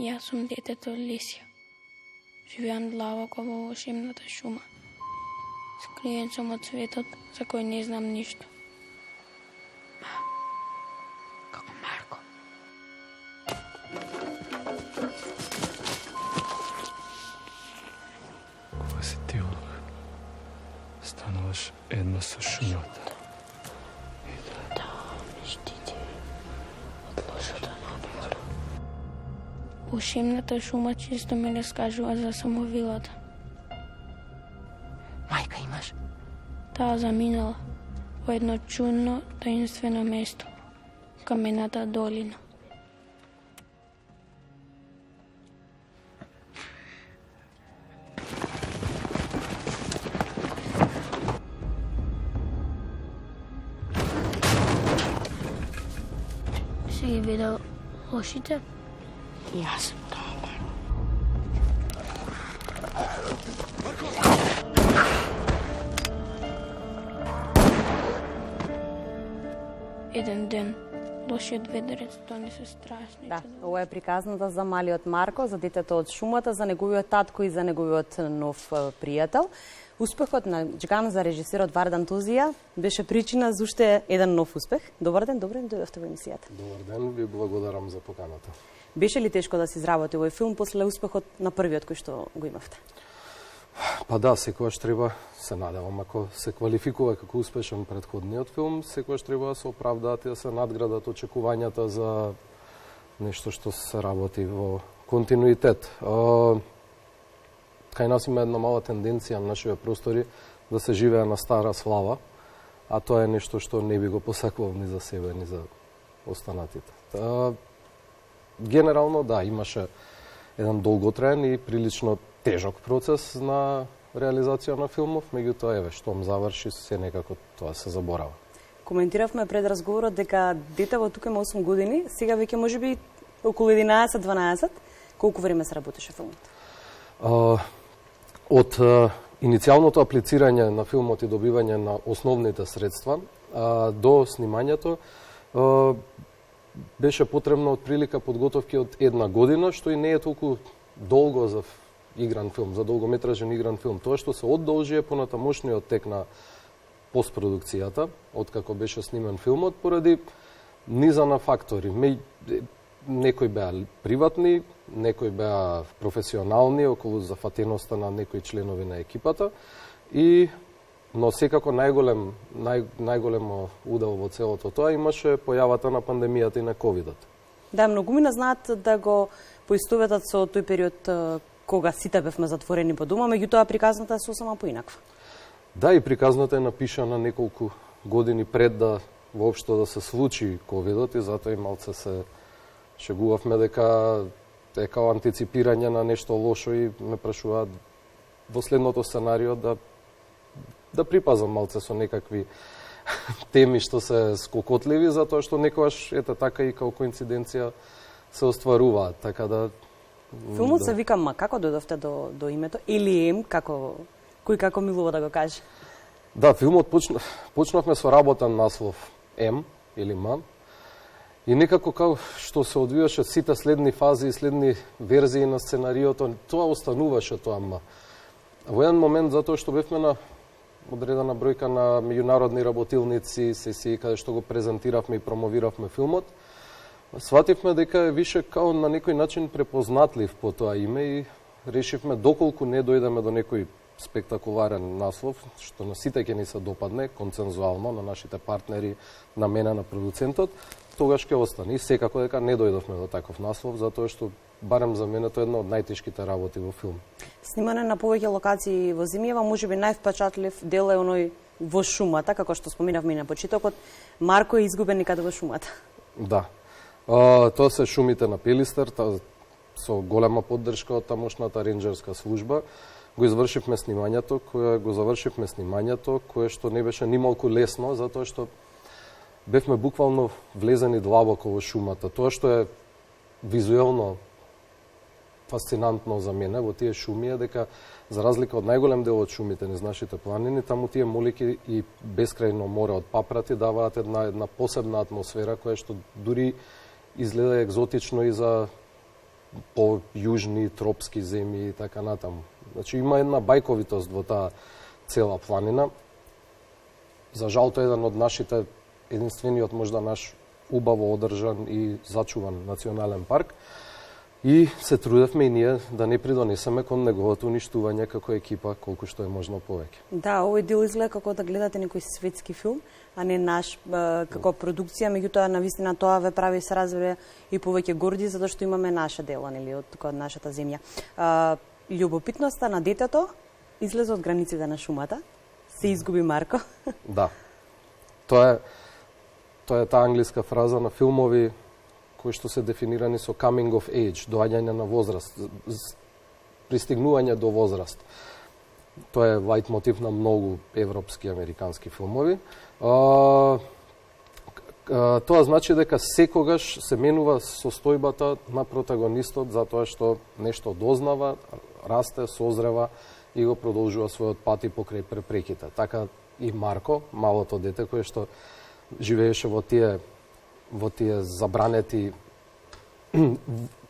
Јас сум детето Лисија. Живеам длабоко во ошемната шума. Скриен сум од светот за кој не знам ништо. Како Марко. Кога си ти олук, стануваш едно со шумата. Ошемната шума често ме раскажува за самовилата. Мајка имаш? Таа заминала во едно чудно, таинствено место, Камената долина. Си ги видел лошите? Јас сум тоа. Еден ден, лошиот ведерец донесе страшни Да, чудовиња. ова е приказната за малиот Марко, за детето од шумата, за неговиот татко и за неговиот нов пријател. Успехот на Џган за режисерот Вардан Тузија беше причина за уште еден нов успех. Добар ден, дојдовте во емисијата. Добар ден, ви благодарам за поканата. Беше ли тешко да се изработи овој филм после успехот на првиот кој што го имавте? Па да, секогаш треба, се надевам, ако се квалификува како успешен претходниот филм, секогаш треба да се оправдаат и да се надградат очекувањата за нешто што се работи во континуитет. Кај нас има една мала тенденција на нашите простори да се живее на стара слава, а тоа е нешто што не би го посакувал ни за себе, ни за останатите. Генерално, да, имаше еден долготраен и прилично тежок процес на реализација на филмов, меѓутоа, еве, штом заврши, се некако тоа се заборава. Коментиравме пред разговорот дека детево тука има 8 години, сега веќе можеби околу 11-12. Колку време се работеше филмот? Од иницијалното аплицирање на филмот и добивање на основните средства до снимањето беше потребно од прилика подготовки од една година, што и не е толку долго за игран филм, за долгометражен игран филм. Тоа што се одолжи е понатамошниот тек на постпродукцијата, откако беше снимен филмот, поради низа на фактори. Некои беа приватни, некои беа професионални, околу зафатеноста на некои членови на екипата, но секако најголемо удел во целото тоа имаше појавата на пандемијата и на ковидот. Да, многумина знаат да го поистоветат со тој период кога сите бевме затворени по дома, меѓутоа приказната е сосема поинаква. Да, и приказната е напишана неколку години пред да воопшто да се случи ковидот и затоа и малце се шегувавме дека е као антиципирање на нешто лошо и ме прашуваат во следното сценарио да припазам малце со некакви теми што се скокотливи, затоа што некогаш, ете така и као коинциденција се остваруваат, така да... Филмот се вика Ма, како дојдовте до името? Или М, кој како милува да го каже? Да, филмот почнавме со работен наслов М или М, и некако како што се одвиваше сите следни фази и следни верзии на сценариото, тоа остануваше тоа М. Во еден момент, затоа што бевме на одредена бројка на меѓународни работилници, сесии, каде што го презентиравме и промовиравме филмот, свативме дека е више као на некој начин препознатлив по тоа име и решивме доколку не дојдеме до некој спектакуларен наслов, што на сите ќе ни се допадне, консензуално, на нашите партнери, на мене, на продуцентот, тогаш ќе остане. И секако дека не дојдовме до таков наслов, затоа што, барем за мене, тоа е една од најтешките работи во филм. Снимане на повеќе локации во Зимјева, можеби највпечатлив дел е оној во шумата, како што споминавме и на почетокот, Марко е изгубен никаде во шумата. Да. Тоа се шумите на Пелистер, со голема поддршка од тамошната ренџерска служба. Го завршивме снимањето, кое што не беше нималку лесно, затоа што бевме буквално влезени длабоко во шумата. Тоа што е визуелно фасцинантно за мене во тие шуми е дека, за разлика од најголем дел од шумите низ нашите планини, таму тие молики и бескрајно море од папрати даваат една посебна атмосфера, која што дури изгледа екзотично и за по јужни тропски земји и така натаму. Значи има една бајковитост во таа цела планина. За жал тоа е еден од нашите, единствениот можда наш убаво одржан и зачуван национален парк. И се трудевме и ние да не придонесеме кон неговото уништување како екипа колку што е можно повеќе. Да, овој дел изгледа како да гледате некој светски филм, а не наш како продукција, меѓутоа навистина тоа ве прави се разбере и повеќе горди затоа што имаме наша дела, нели, од нашата земја. Љубопитноста на детето излезе од границите на шумата. Се изгуби Марко. Да. Тоа е таа англиска фраза на филмови кои што се дефинирани со coming of age, доаѓање на возраст, пристигнување до возраст. Тоа е лајт мотив на многу европски и американски филмови. Тоа значи дека секогаш се менува состојбата на протагонистот затоа што нешто дознава, расте, созрева и го продолжува својот пат и покрај препреките. Така и Марко, малото дете кое што живееше во тие забранети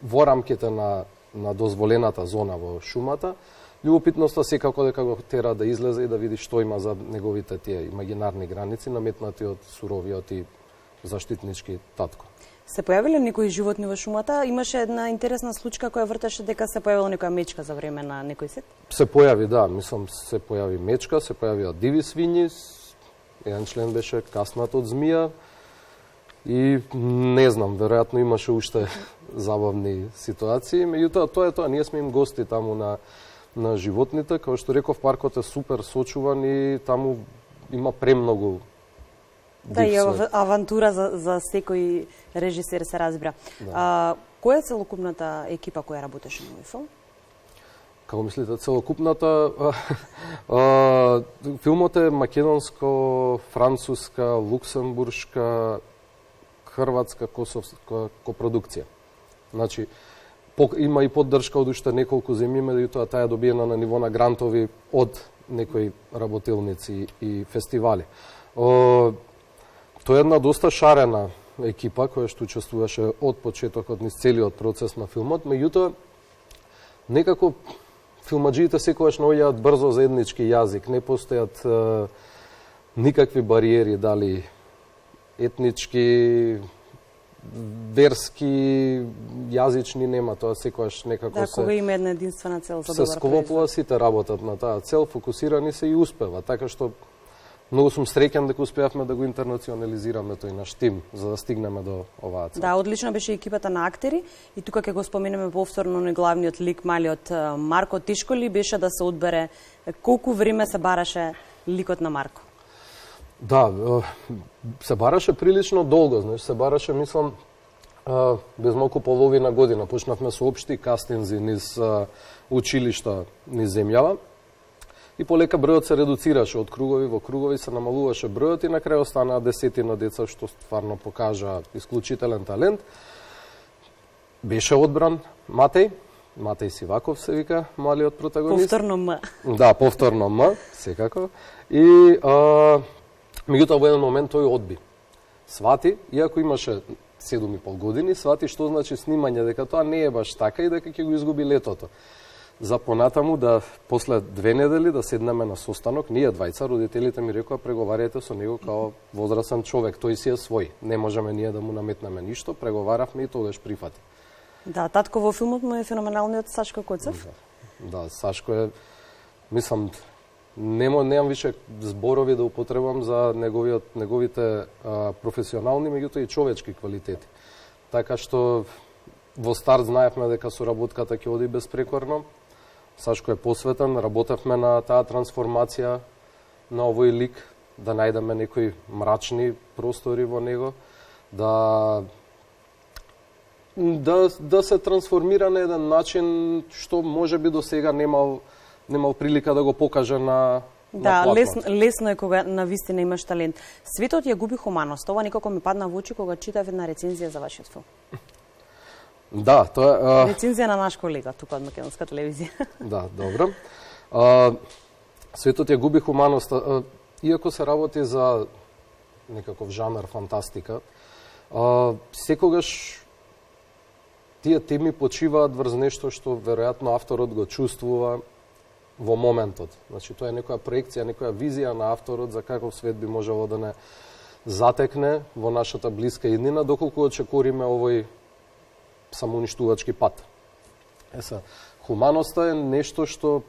во рамките на дозволената зона во шумата, љубопитноста секако дека го тера да излезе и да види што има за неговите тие имагинарни граници, наметнати од суровиот и заштитнички татко. Се појавиле некои животни во шумата? Имаше една интересна случка која вртеше дека се појавила некоја мечка за време на некој сет? Се појави, да, мислам, се појави мечка, се појавија диви свињи, еден член беше каснат од змија и не знам, веројатно имаше уште забавни ситуации, меѓутоа тоа е тоа, ние сме им гости таму на животните, како што реков, паркот е супер сочуван и таму има премногу. Да, и авантура за секој режисер се разбира. Да. Која е целокупната екипа која работеше на овој филм? Како мислите, целокупната? Филмот е македонско, француска, луксембуршка, хрватска, косовска копродукција. Значи, има и поддршка од уште неколку земји, меѓутоа таа е добиена на ниво на грантови од некои работилници и фестивали. Тоа е една доста шарена екипа која што учествуваше од почетокот низ целиот процес на филмот, меѓутоа некако филмаџиите секогаш наоѓаат брзо заеднички јазик, не постојат никакви бариери, дали етнички, верски, јазични нема, тоа секогаш некако да, кога има една единствена цел за добар производ. Се склопува, сите работат на таа цел, фокусирани се и успева, така што многу сум среќен дека успеавме да го интернационализираме тој наш тим за да стигнеме до оваа цел. Да, одлична беше екипата на актери и тука ќе го споменеме повторно на главниот лик, малиот Марко. Тешко ли беше да се одбере, колку време се бараше ликот на Марко? Да, се бараше прилично долго, знаеш, се бараше, мислам, без малку половина година. Почнавме со општи кастинзи низ училишта низ земјава. И полека бројот се редуцираше од кругови во кругови, се намалуваше бројот и на крај останаа десетина деца што стварно покажа исклучителен талент. Беше одбран Матеј Сиваков се вика малиот протагонист. Повторно М. Да, повторно М, секако. И меѓутоа во еден момент тој одби. Свати, иако имаше 7,5 години, свати што значи снимање, дека тоа не е баш така и дека ќе го изгуби летото. За понатаму да после 2 недели да седнеме на состанок, ние двајца, родителите ми рекоа преговарајте со него као возрасен човек, тој си е свој. Не можеме ние да му наметнеме ништо, преговаравме и тогаш прифати. Да, татко во филмот му е феноменалниот Сашко Коцев. Да, Сашко е, мислам, немам више зборови да употребам за неговите професионални, меѓутоа и човечки квалитети. Така што во старт знаевме дека соработката ќе оди безпрекорно. Сашко е посветен, работевме на таа трансформација на овој лик, да најдеме некои мрачни простори во него, да се трансформира на еден начин што можеби до сега немал прилика да го покаже на да, лесно е кога навистина имаш талент. Светот ја губи хуманост. Ова некако ми падна во очи кога читав една рецензија за вашиот филм. Да, тоа рецензија на наш колега тука од Македонска телевизија. Да, добро. Светот ја губи хуманоста. Иако се работи за некаков жанр фантастика, секогаш тие теми почиваат врз нешто што веројатно авторот го чувствува во моментот. Значи, тоа е некоја проекција, некоја визија на авторот за каков свет би можело да не затекне во нашата блиска иднина, доколку очекориме овој самоуништувачки пат. Хуманоста е нешто што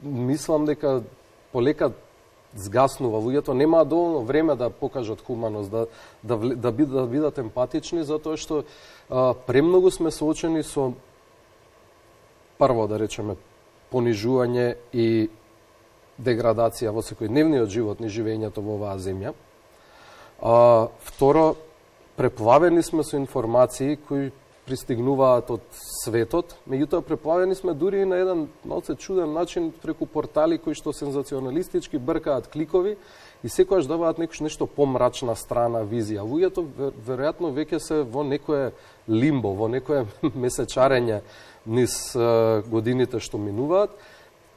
мислам дека полека згаснува. Луѓето немаат доволно време да покажат хуманост, да бидат емпатични, затоа што премногу сме соочени со, прво да речеме, понижување и деградација во секојдневниот живот ни живењето во оваа земја. Второ, преплавени сме со информации кои пристигнуваат од светот, меѓутоа преплавени сме дури и на еден малце чуден начин преку портали кои што сензационалистички бркаат кликови и секогаш даваат нешто помрачна страна, визија. Луѓето веројатно веќе се во некое лимбо, во некое месечарење низ годините што минуваат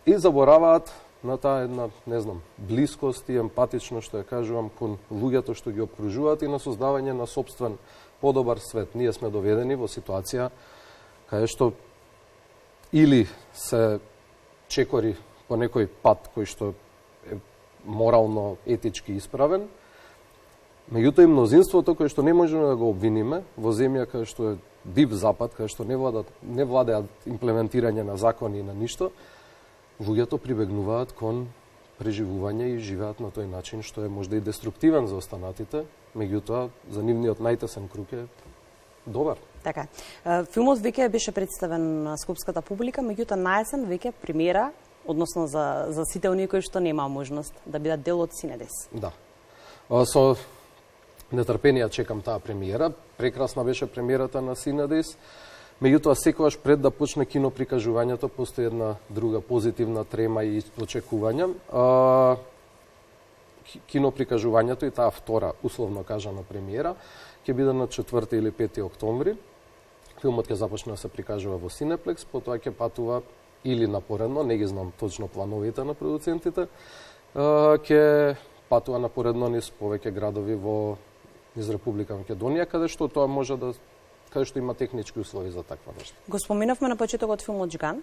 и забораваат на таа една, не знам, блискост и емпатично, што ја кажувам, кон луѓето што ги обкружуваат и на создавање на сопствен подобар свет. Ние сме доведени во ситуација каде што или се чекори по некој пат кој што е морално, етички исправен, меѓутоа и мнозинството кој што не можеме да го обвиниме во земја каде што е див запад, каде што не владеат имплементирање на закони и на ништо, луѓето прибегнуваат кон преживување и живеат на тој начин што е можда и деструктивен за останатите, меѓутоа за нивниот најтесен круг е добар. Така. Филмот веќе беше представен на скопската публика, меѓутоа наесен веќе премиера, односно за сите оние кои што нема можност да бидат дел од Синедес. Да. Со нетрпение чекам таа премиера. Прекрасна беше премиерата на Синедес. Меѓутоа, секогаш пред да почне киноприкажувањето, постои една друга позитивна трема и очекување. Киноприкажувањето и таа втора, условно кажана, премиера, ќе биде на 4 или 5 октомври. Филмот ќе започне да се прикажува во Синеплекс, потоа ќе патува или напоредно, не ги знам точно плановите на продуцентите, ќе патува напоредно низ повеќе градови низ Република Македонија, каде што тоа може да каде што има технички услови за таква нешто. Го споменавме на почетокот филмот Џган.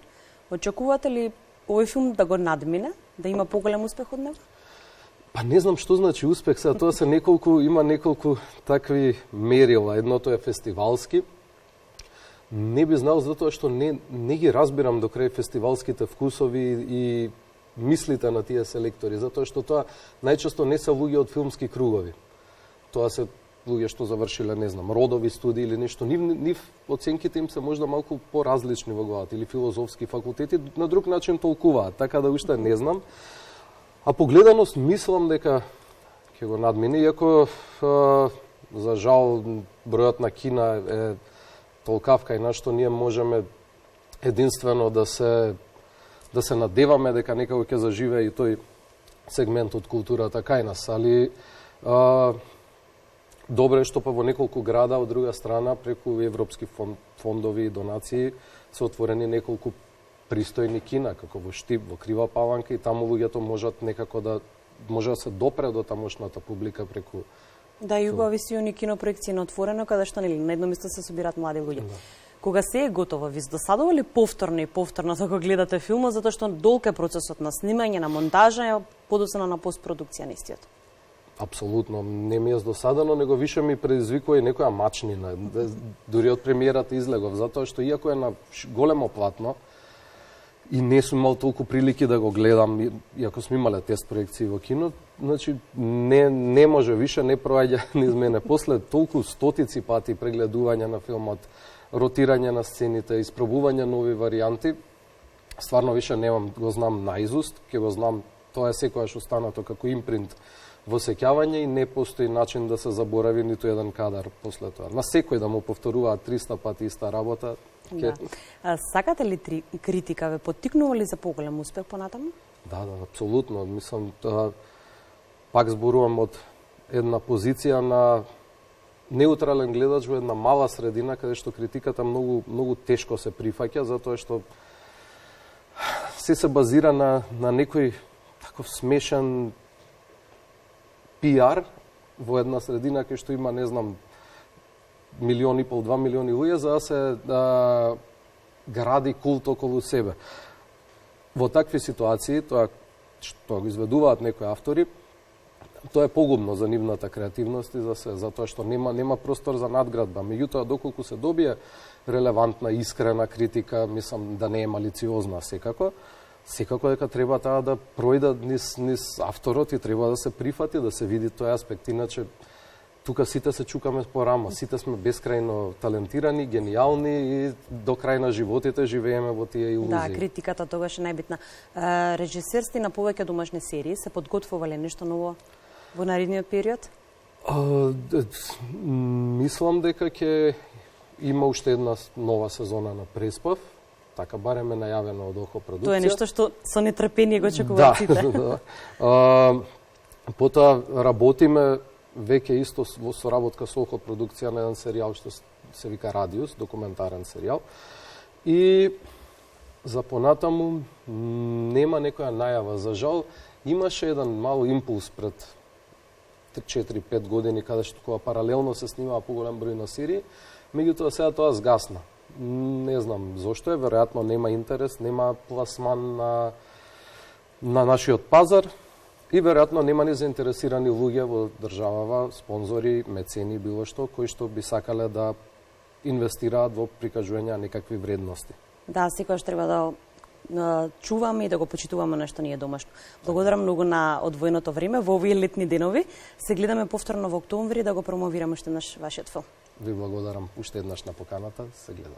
Очекувате ли овој филм да го надмине, да има поголем успех од него? Па не знам што значи успех, сега тоа се има неколку такви мерила. Едното е фестивалски. Не би знал затоа што не ги разбирам до крај фестивалските вкусови и мислите на тие селектори, затоа што тоа најчесто не се луѓе од филмски кругови. Тоа се луѓе што завршиле, не знам, родови студии или нешто. Нив оценките им се можда малку поразлични во главата, или филозофски факултети, на друг начин толкуваат, така да уште не знам. А погледаност мислам дека ќе го надмине, иако за жал бројот на кина е толкав кај на што ние можеме единствено да се надеваме дека некако ќе заживее и тој сегмент од културата кај нас, али добре што па во неколку града, од друга страна, преку европски фондови и донации се отворени неколку пристојни кина, како во Штип, во Крива Паланка, и таму луѓето можат некако да се допре до тамошната публика преку... Да, и убави си они кинопроекции на отворено, каде што нели на едно место се собираат млади луѓе. Да. Кога се е готово, ви досадува ли повторно и повторно да го гледате филмот, затоа што долг е процесот на снимање, на монтажа, подоцна на постпродукција на истиот? Апсолутно, не ми е досадано, него више ми предизвикува и некоја мачнина. Дури од премиерата излегов, затоа што иако е на големо платно, и не сум имал толку прилики да го гледам, иако сме имале тест проекции во кино, значи не може више, не проаѓа низ мене. После толку стотици пати прегледување на филмот, ротирање на сцените, испробување нови варијанти, стварно више немам, го знам наизуст, ќе го знам, тоа е секојаш останато како импринт во сеќавање и не постои начин да се заборави ниту еден кадар после тоа. На секој да му повторуваат 300 пати иста работа. Да. Сакате ли критика, ве поттикнува ли за поголем успех понатаму? Да, апсолутно. Мислам, пак зборувам од една позиција на неутрален гледач во една мала средина, каде што критиката многу тешко се прифаќа, затоа што се базира на некој таков смешен пиар во една средина кај што има, не знам, 1,5 – 2 милиони луѓе за да се гради култ околу себе. Во такви ситуации, тоа што го изведуваат некои автори, тоа е погубно за нивната креативност и за се, затоа што нема простор за надградба. Меѓутоа, доколку се добие релевантна, искрена критика, мислам да не е малициозна секако дека треба таа да пројде низ авторот и треба да се прифати, да се види тој аспект. Иначе, тука сите се чукаме по рама, сите сме бескрајно талентирани, гениални и до крај на животите живееме во тие илузии. Да, критиката тогаш е најбитна. Режисер сте на повеќе домашни серии, се подготвувале нешто ново во наредниот период? Мислам дека ќе има уште една нова сезона на Преспав, така барем е најавено од Охо продукција. Тоа е нешто што со нетрпение го чекуваат сите. Да. Потоа работиме веќе исто во соработка со Охо продукција на еден серијал што се вика Радиус, документарен серијал. И за понатаму нема некоја најава. За жал, имаше еден мал импулс пред 4-5 години, каде што кога паралелно се снимаа поголем број на серии, меѓутоа сега тоа згасна. Не знам зошто е, веројатно нема интерес, нема пласман на нашиот пазар и веројатно нема ни заинтересирани луѓе во државава, спонзори, мецени, било што, кои што би сакале да инвестираат во прикажување на некакви вредности. Да, секогаш треба да чуваме и да го почитуваме нешто ние домашно. Благодарам многу на одвоеното време во овие летни денови. Се гледаме повторно во октомври да го промовираме уште еднаш вашиот филм. Ви благодарам уште еднаш на поканата, се гледам.